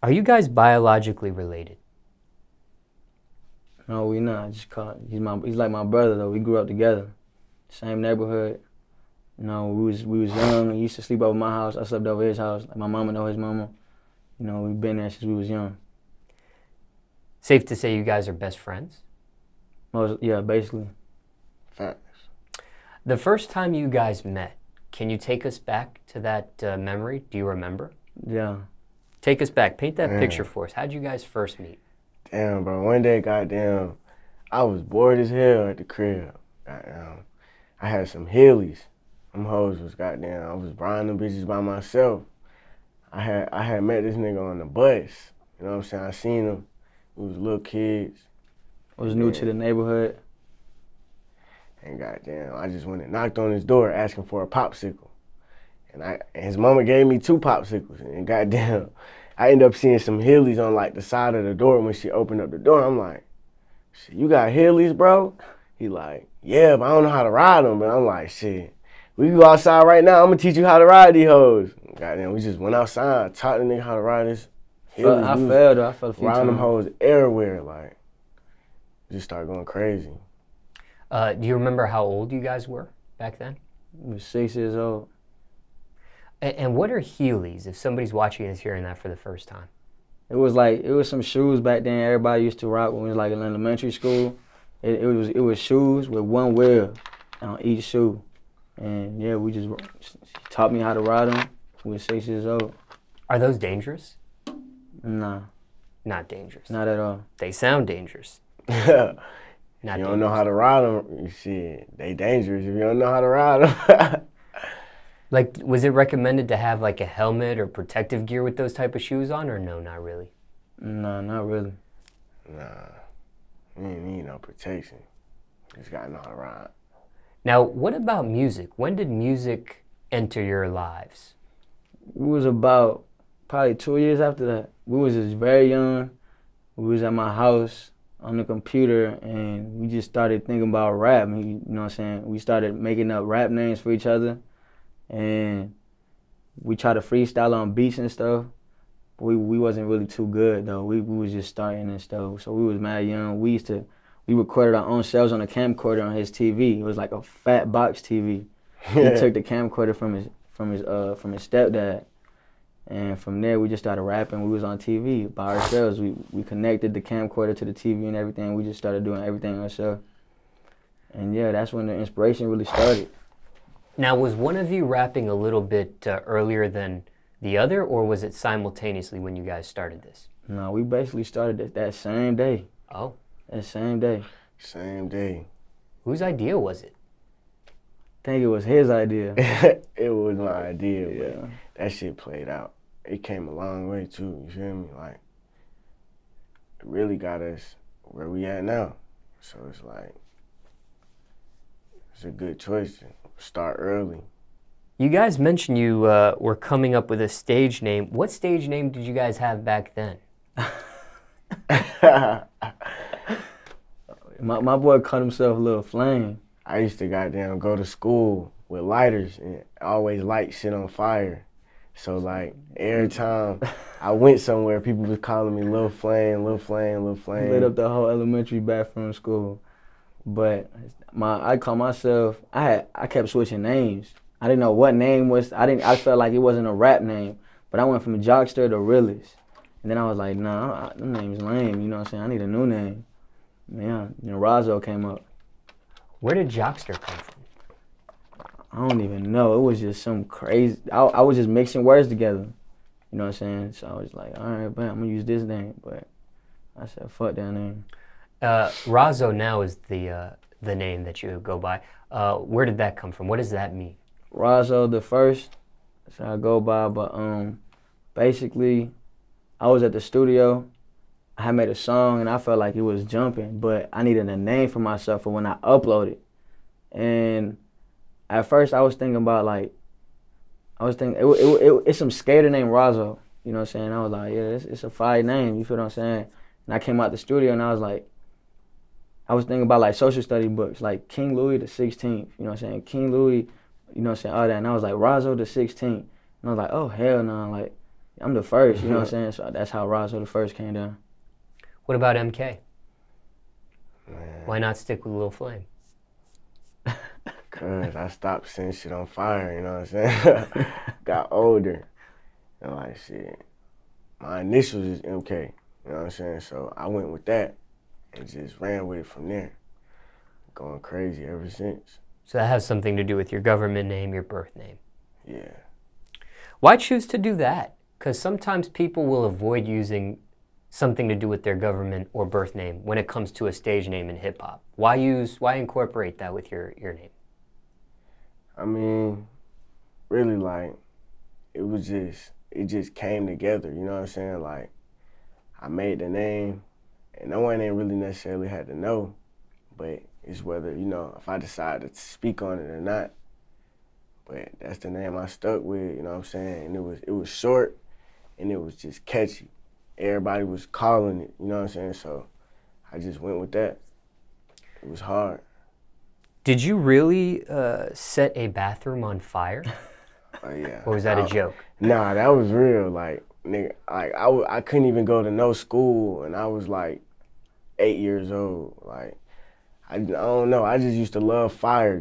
Are you guys biologically related? No, we not. He's like my brother though. We grew up together, same neighborhood. You know, we was young. He used to sleep over my house. I slept over his house. Like my mama know his mama. You know, we've been there since we was young. Safe to say you guys are best friends? Yeah, basically. Facts. The first time you guys met, can you take us back to that memory? Do you remember? Yeah. Take us back. Paint that picture for us. How'd you guys first meet? Damn, bro. One day, goddamn, I was bored as hell at the crib. Goddamn, I had some Heelys. Them hoes was goddamn. I was riding them bitches by myself. I had met this nigga on the bus. You know what I'm saying? I seen him. We was little kids. I was new to the neighborhood. And goddamn, I just went and knocked on his door asking for a popsicle. And his mama gave me 2 popsicles. And goddamn, I ended up seeing some Heelys on like the side of the door. When she opened up the door, I'm like, shit, you got Heelys, bro? He like, yeah, but I don't know how to ride them. But I'm like, shit, we can go outside right now. I'm gonna teach you how to ride these hoes. Goddamn, we just went outside, taught the nigga how to ride this Heelys. I fell though. I fell a few riding them times. hoes everywhere, like, just started going crazy. Do you remember how old you guys were back then? I was 6 years old. And what are Heelys, if somebody's watching this hearing that for the first time? It was some shoes back then everybody used to rock when we was like in elementary school. It was shoes with 1 wheel on each shoe. And yeah, she taught me how to ride them. We were 6 years old. Are those dangerous? Nah, Not dangerous. not at all. They sound dangerous. If you don't know how to ride them, shit, they dangerous if you don't know how to ride them. Like, was it recommended to have like a helmet or protective gear with those type of shoes on, or no, not really? Nah, not really. Nah, you ain't need no protection. You just gotta know how to ride. Now, what about music? When did music enter your lives? We was about probably 2 years after that. We was just very young. We was at my house on the computer and we just started thinking about rap. You know what I'm saying? We started making up rap names for each other and we tried to freestyle on beats and stuff. We wasn't really too good though. We was just starting and stuff. So we was mad young. We recorded our own selves on a camcorder on his TV. It was like a fat box TV. He took the camcorder from his stepdad. And from there, we just started rapping. We was on TV by ourselves. We connected the camcorder to the TV and everything. We just started doing everything ourselves. And yeah, that's when the inspiration really started. Now, was one of you rapping a little bit earlier than the other, or was it simultaneously when you guys started this? No, we basically started it that same day. Oh. That same day. Same day. Whose idea was it? I think it was his idea. It was my idea, Yeah. but that shit played out. It came a long way too, you feel me? Like, it really got us where we at now. So it's like, it's a good choice to start early. You guys mentioned you were coming up with a stage name. What stage name did you guys have back then? My boy called himself Lil Flame. I used to goddamn go to school with lighters and always light shit on fire. So like every time I went somewhere, people was calling me Lil Flame, Lil Flame, Lil Flame. Lit up the whole elementary bathroom school. But I call myself, I kept switching names. I didn't know what name was, I felt like it wasn't a rap name, but I went from Jockster to Realist. And then I was like, nah, them name's lame, you know what I'm saying? I need a new name. Yeah, you know, Razo came up. Where did Jockster come from? I don't even know. It was just some crazy, I was just mixing words together. You know what I'm saying? So I was like, all right, but I'm gonna use this name. But I said, fuck that name. Razo now is the name that you go by. Where did that come from? What does that mean? RazoTha1st, that's how I go by. But basically, I was at the studio. I had made a song and I felt like it was jumping, but I needed a name for myself for when I uploaded. And at first I was thinking about like, it's some skater named Razo. You know what I'm saying? I was like, yeah, it's a fire name, you feel what I'm saying? And I came out the studio and I was like, I was thinking about like social study books, like King Louis the 16th, you know what I'm saying? King Louis, you know what I'm saying, all that. And I was like, Razo the 16th. And I was like, oh, hell no, like, I'm the first, you know what I'm saying? So that's how RazoTha1st came down. What about MK? Man. Why not stick with Lil Flame? Cause I stopped setting shit on fire, you know what I'm saying? Got older. And like shit, my initials is MK, you know what I'm saying? So I went with that and just ran with it from there. Going crazy ever since. So that has something to do with your government name, your birth name. Yeah. Why choose to do that? Because sometimes people will avoid using something to do with their government or birth name when it comes to a stage name in hip hop. Why incorporate that with your name? I mean, really like, it just came together, you know what I'm saying? Like, I made the name, and no one ain't really necessarily had to know, but it's whether, you know, if I decide to speak on it or not. But that's the name I stuck with, you know what I'm saying? And it was short, and it was just catchy. Everybody was calling it, you know what I'm saying? So I just went with that. It was hard. Did you really set a bathroom on fire? Oh, yeah. Or was that a joke? Nah, that was real. Like, nigga, like I couldn't even go to no school, and I was like 8 years old. Like, I don't know. I just used to love fire.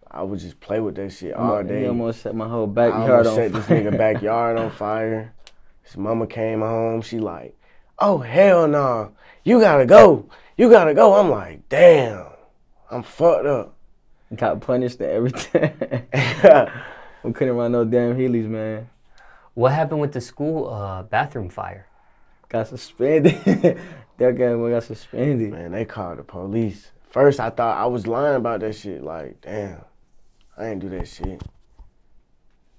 I would just play with that shit all day. He almost set my whole backyard on fire. I almost set this nigga backyard on fire. His mama came home. She like, oh, hell no. You gotta go. You gotta go. I'm like, damn. I'm fucked up. Got punished and everything. We couldn't run no damn Heelys, man. What happened with the school bathroom fire? Got suspended. That guy got suspended. Man, they called the police. First, I thought I was lying about that shit. Like, damn, I ain't do that shit.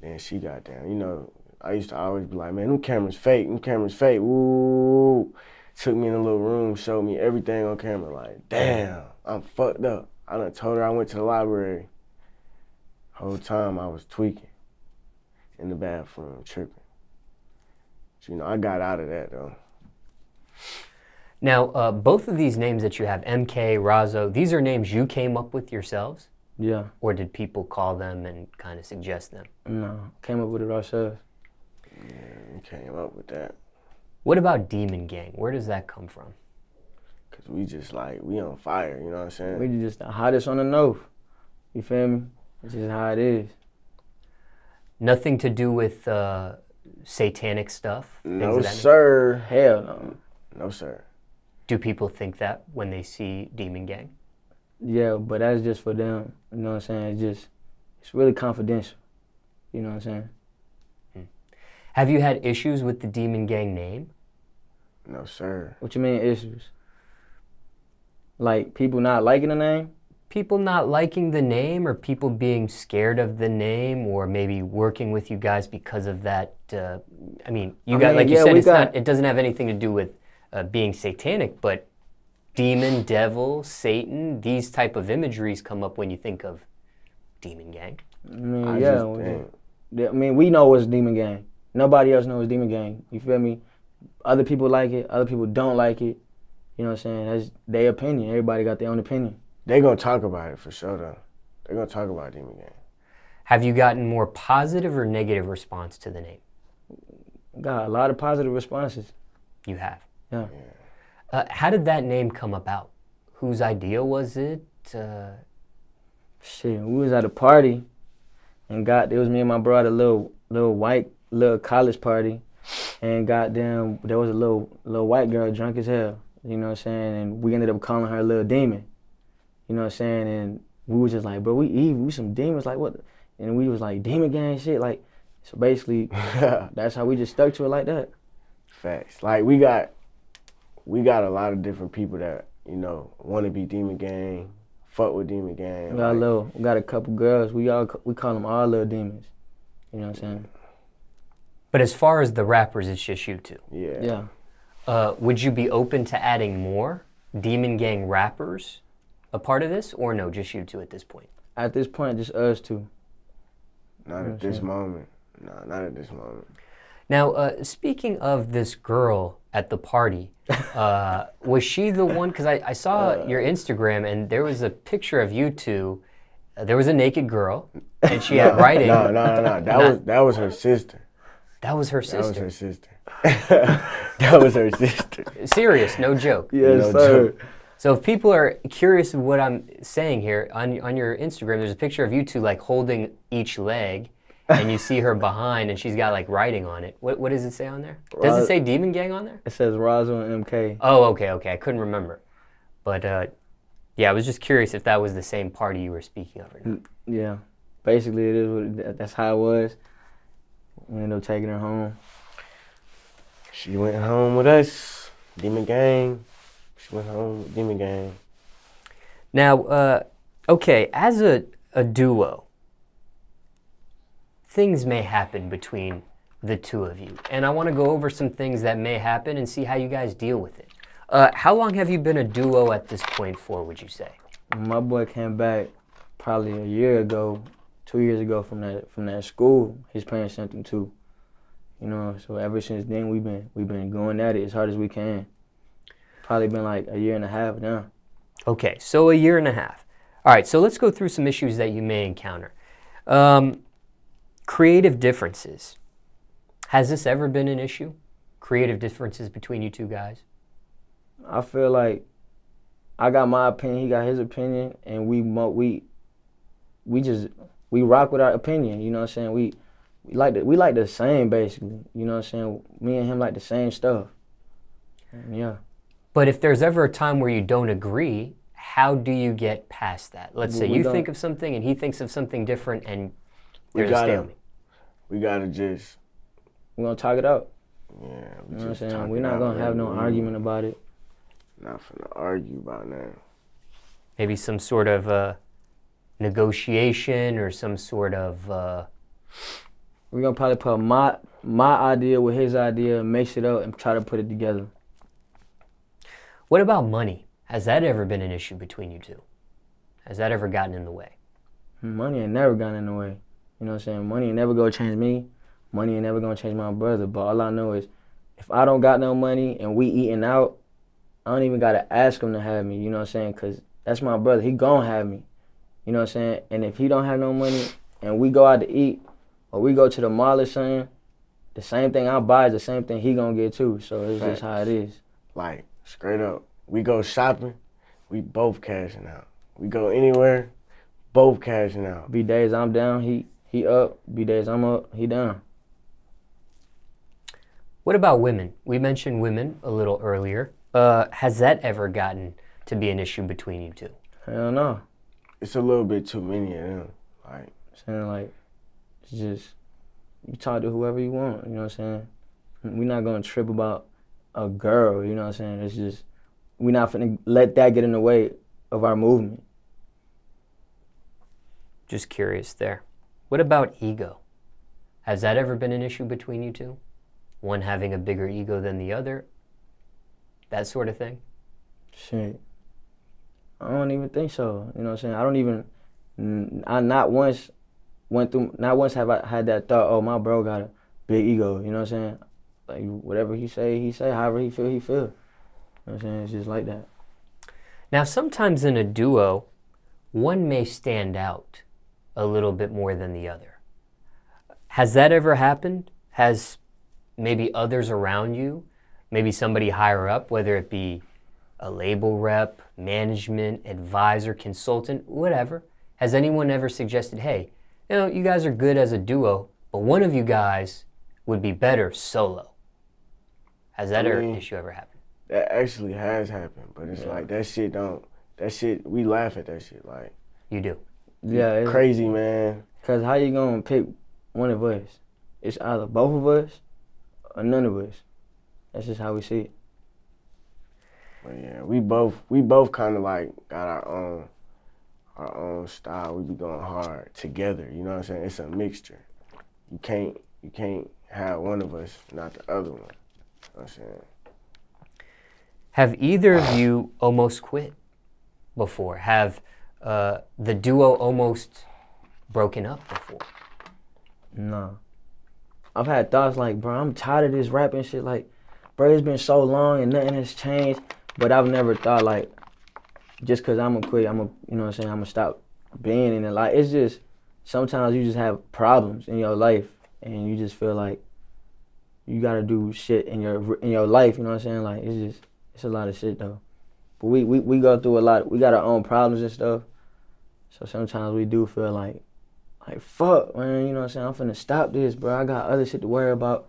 Then she got down. You know, I used to always be like, man, them cameras fake. Them cameras fake. Woo. Took me in a little room, showed me everything on camera. Like, damn, I'm fucked up. I done told her I went to the library. Whole time I was tweaking in the bathroom, tripping. So, you know, I got out of that, though. Now, both of these names that you have, MK, Razo, these are names you came up with yourselves? Yeah. Or did people call them and kind of suggest them? No, came up with it ourselves. Yeah, we came up with that. What about Demon Gang? Where does that come from? Cause we just like, we on fire, you know what I'm saying? We just the hottest on the Nawf. You feel me? It's just how it is. Nothing to do with satanic stuff? No, sir. Hell no. No, sir. Do people think that when they see Demon Gang? Yeah, but that's just for them. You know what I'm saying? It's really confidential. You know what I'm saying? Have you had issues with the Demon Gang name? No, sir. What you mean issues? Like people not liking the name? People not liking the name, or people being scared of the name, or maybe working with you guys because of that. I mean, you said, it doesn't have anything to do with being satanic, but demon, devil, Satan, these type of imageries come up when you think of Demon Gang. I mean, we know what's Demon Gang. Nobody else knows Demon Gang. You feel me? Other people like it. Other people don't like it. You know what I'm saying? That's their opinion. Everybody got their own opinion. They gonna talk about it for sure, though. They're gonna talk about Demon Gang. Have you gotten more positive or negative response to the name? Got a lot of positive responses. You have? Yeah. How did that name come about? Whose idea was it? Shit, we was at a party, and it was me and my brother, little college party, and goddamn, there was a little white girl drunk as hell. You know what I'm saying? And we ended up calling her Little Demon. You know what I'm saying? And we was just like, bro, we evil, we some demons, like what? And we was like, Demon Gang shit, like, so basically, that's how we just stuck to it like that. Facts. Like, we got a lot of different people that, you know, want to be Demon Gang, fuck with Demon Gang. We got a couple girls, we call them all Little Demons. You know what I'm saying? But as far as the rappers, it's just you two? Yeah. Yeah. Would you be open to adding more Demon Gang rappers a part of this, or no, just you two at this point? At this point, just us two. Not at this moment. No, not at this moment. Now, speaking of this girl at the party, was she the one? Because I saw your Instagram, and there was a picture of you two. There was a naked girl, and she had writing. No. That was her sister. That was her sister? That was her sister. That was her sister. Serious, no joke. Yes, no sir. joke. So if people are curious of what I'm saying here, on your Instagram, there's a picture of you two like holding each leg, and you see her behind, and she's got like writing on it. What does it say on there? Does it say Demon Gang on there? It says RazoTha1st MK. Oh, okay. I couldn't remember. But yeah, I was just curious if that was the same party you were speaking of or not. Yeah, basically it is. That's how it was. We ended up taking her home. She went home with us, Demon Gang. She went home with Demon Gang. Now, okay, as a duo, things may happen between the two of you. And I want to go over some things that may happen and see how you guys deal with it. How long have you been a duo at this point for, would you say? My boy came back probably a year ago, 2 years ago from that school. His parents sent him to. You know, so ever since then we've been going at it as hard as we can. Probably been like a year and a half now. Okay, so a year and a half. All right, so let's go through some issues that you may encounter. Creative differences. Has this ever been an issue? Creative differences between you two guys? I feel like I got my opinion, he got his opinion, and we rock with our opinion. You know what I'm saying? We like the same basically. You know what I'm saying? Me and him like the same stuff. And yeah. But if there's ever a time where you don't agree, how do you get past that? Let's say you think of something and he thinks of something different, and there's a stalemate. We gotta just. We're gonna talk it out. Yeah. You know what I'm saying? We're not gonna have no argument about it. Not finna argue about that. Maybe some sort of negotiation or some sort of. We're gonna probably put my idea with his idea, mix it up, and try to put it together. What about money? Has that ever been an issue between you two? Has that ever gotten in the way? Money ain't never gotten in the way. You know what I'm saying? Money ain't never gonna change me. Money ain't never gonna change my brother. But all I know is, if I don't got no money and we eating out, I don't even gotta ask him to have me. You know what I'm saying? Cause that's my brother. He gonna have me. You know what I'm saying? And if he don't have no money and we go out to eat, or we go to the mall or something, the same thing I buy is the same thing he gonna get too. So it's just how it is. Like, straight up, we go shopping, we both cashing out. We go anywhere, both cashing out. Be days I'm down, he up. Be days I'm up, he down. What about women? We mentioned women a little earlier. Has that ever gotten to be an issue between you two? Hell no. It's a little bit too many of them. Like, saying like, it's just, you talk to whoever you want, you know what I'm saying? We're not gonna trip about a girl, you know what I'm saying? It's just, we're not finna let that get in the way of our movement. Just curious there. What about ego? Has that ever been an issue between you two? One having a bigger ego than the other? That sort of thing? Shit. I don't even think so. You know what I'm saying? I don't even, not once have I had that thought, oh, my bro got a big ego, you know what I'm saying? Like, whatever he say, however he feel, he feel. You know what I'm saying? It's just like that. Now, sometimes in a duo, one may stand out a little bit more than the other. Has that ever happened? Has maybe others around you, maybe somebody higher up, whether it be a label rep, management, advisor, consultant, whatever, has anyone ever suggested, hey, you know, you guys are good as a duo, but one of you guys would be better solo? Has that issue ever happened? That actually has happened, but it's like, that shit, we laugh at that shit, like. You do? Yeah. It's crazy, man. Cause how you gonna pick one of us? It's either both of us or none of us. That's just how we see it. But yeah, we both kind of like got our own style. We be going hard together. You know what I'm saying? It's a mixture. You can't have one of us, not the other one. You know what I'm saying? Have either of you almost quit before? Have the duo almost broken up before? No. I've had thoughts like, bro, I'm tired of this rapping shit. Like, bro, it's been so long and nothing has changed. But I've never thought like, just cause I'm gonna quit, you know what I'm saying, I'm gonna stop being in it. Like, it's just, sometimes you just have problems in your life and you just feel like you gotta do shit in your life. You know what I'm saying? Like it's a lot of shit though. But we go through a lot. We got our own problems and stuff. So sometimes we do feel like fuck, man. You know what I'm saying? I'm finna stop this, bro. I got other shit to worry about.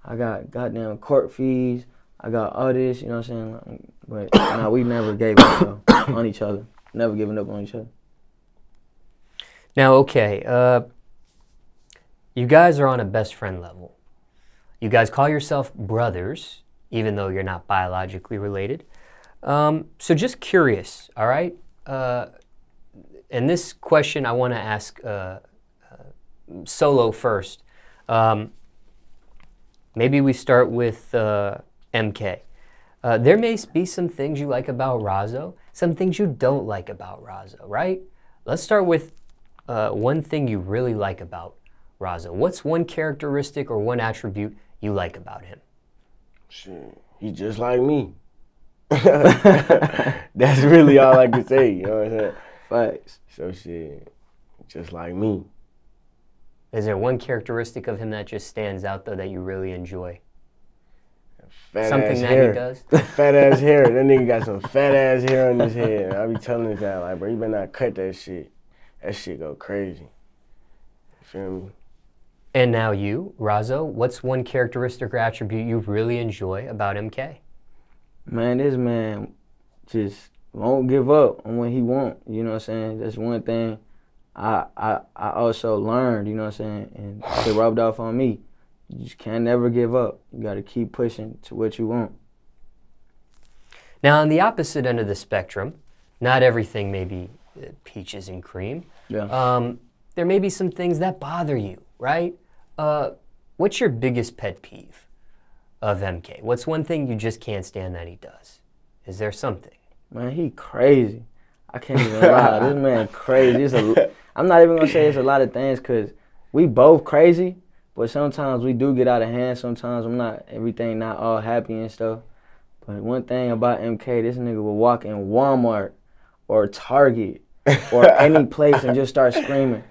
I got goddamn court fees. I got all this. You know what I'm saying? But nah, we never gave up though, on each other. Never giving up on each other. Now, okay, you guys are on a best friend level. You guys call yourself brothers, even though you're not biologically related. So just curious, all right? And this question I want to ask Solo first. Maybe we start with MK. There may be some things you like about Razo, some things you don't like about Razo, right? Let's start with one thing you really like about Razo. What's one characteristic or one attribute you like about him? Shit, he just like me. That's really all I can say, you know what I'm saying? Facts. So shit, just like me. Is there one characteristic of him that just stands out though that you really enjoy? Fat Something ass that hair. he does? Fat ass hair. That nigga got some fat ass hair on his head. I be telling his guy, like, bro, you better not cut that shit. That shit go crazy. You feel me? And now you, Razo, what's one characteristic or attribute you really enjoy about MK? Man, this man just won't give up on what he want. You know what I'm saying? That's one thing I also learned, you know what I'm saying? And it rubbed off on me. You just can't never give up. You got to keep pushing to what you want. Now, on the opposite end of the spectrum, not everything may be peaches and cream. Yeah. There may be some things that bother you, right? What's your biggest pet peeve of MK? What's one thing you just can't stand that he does? Is there something? Man, he crazy. I can't even lie. This man crazy. I'm not even going to say it's a lot of things because we both crazy, but sometimes we do get out of hand. Sometimes everything not all happy and stuff. But one thing about MK, this nigga will walk in Walmart or Target or any place and just start screaming,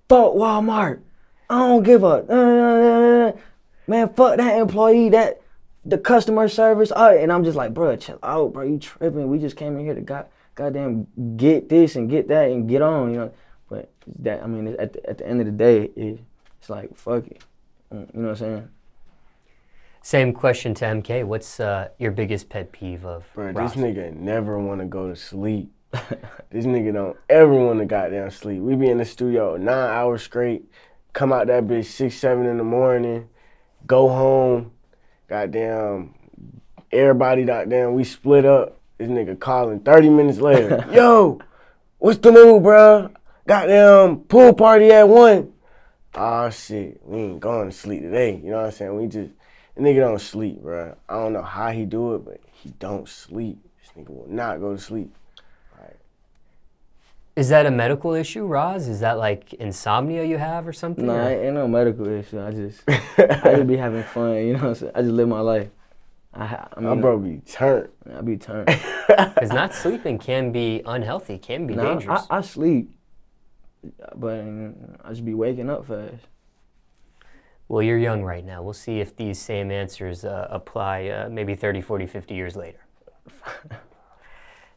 fuck Walmart. I don't give a man, fuck that employee, the customer service. And I'm just like, bro, chill out, bro. You tripping. We just came in here to goddamn get this and get that and get on, you know. But that, I mean, at the end of the day, it's like, fuck it. You know what I'm saying? Same question to MK. What's your biggest pet peeve of Bro, Ross? this nigga never want to go to sleep. This nigga don't ever want to goddamn sleep. We be in the studio 9 hours straight, come out that bitch 6, 7 in the morning, go home, goddamn, everybody goddamn, we split up. This nigga calling 30 minutes later. Yo, what's the move, bro? Goddamn, pool party at 1. Oh shit, we ain't going to sleep today. You know what I'm saying? The nigga don't sleep, bro. I don't know how he do it, but he don't sleep. This nigga will not go to sleep. Is that a medical issue, Roz? Is that like insomnia you have or something? Nah, ain't no medical issue. I just be having fun, you know what I'm saying? I just live my life. I mean, my bro be turned. I be turned. Because not sleeping can be unhealthy, can be dangerous. I sleep, but I just be waking up fast. Well, you're young right now. We'll see if these same answers apply maybe 30, 40, 50 years later.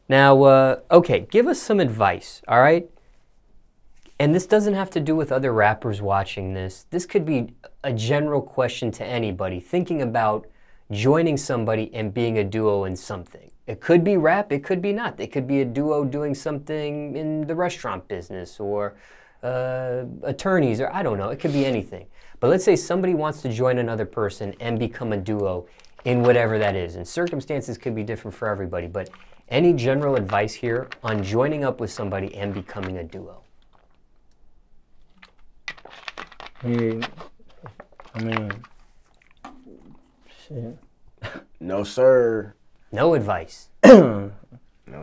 Now, okay, give us some advice, all right? And this doesn't have to do with other rappers watching this. This could be a general question to anybody thinking about joining somebody and being a duo in something. It could be rap, it could be not. It could be a duo doing something in the restaurant business or attorneys, or I don't know. It could be anything. But let's say somebody wants to join another person and become a duo in whatever that is. And circumstances could be different for everybody, but any general advice here on joining up with somebody and becoming a duo? Yeah, I mean, shit. No, sir. No advice. No,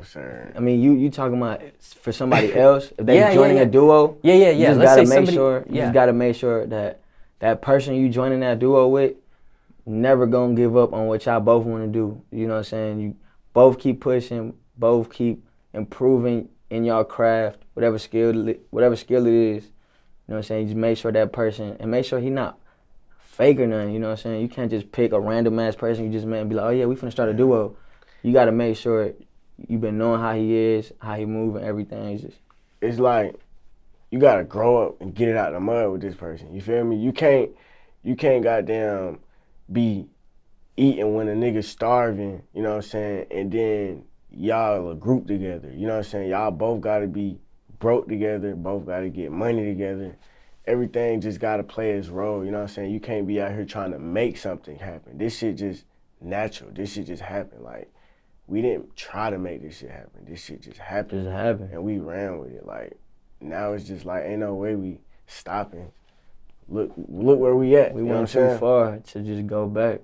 sir. I mean, you talking about for somebody else? If they joining a duo? Yeah. You just Let's gotta say make sure. You just gotta make sure that that person you joining that duo with never gonna give up on what y'all both want to do. You know what I'm saying? You both keep pushing, both keep improving in y'all craft, whatever skill it is. You know what I'm saying? You just make sure that person, and make sure he not fake or nothing, you know what I'm saying? You can't just pick a random ass person you just met and be like, oh yeah, we finna start a duo. You gotta make sure you been knowing how he is, how he move and everything. It's like, you gotta grow up and get it out of the mud with this person. You feel me? You can't goddamn be eating when a nigga's starving, you know what I'm saying? And then y'all a group together, you know what I'm saying? Y'all both gotta be broke together, both gotta get money together. Everything just gotta play its role, you know what I'm saying? You can't be out here trying to make something happen. This shit just natural. This shit just happened. Like, we didn't try to make this shit happen. This shit just happened. Just happened. And we ran with it. Like, now it's just like, ain't no way we stopping. Look where we at. We went too far to just go back.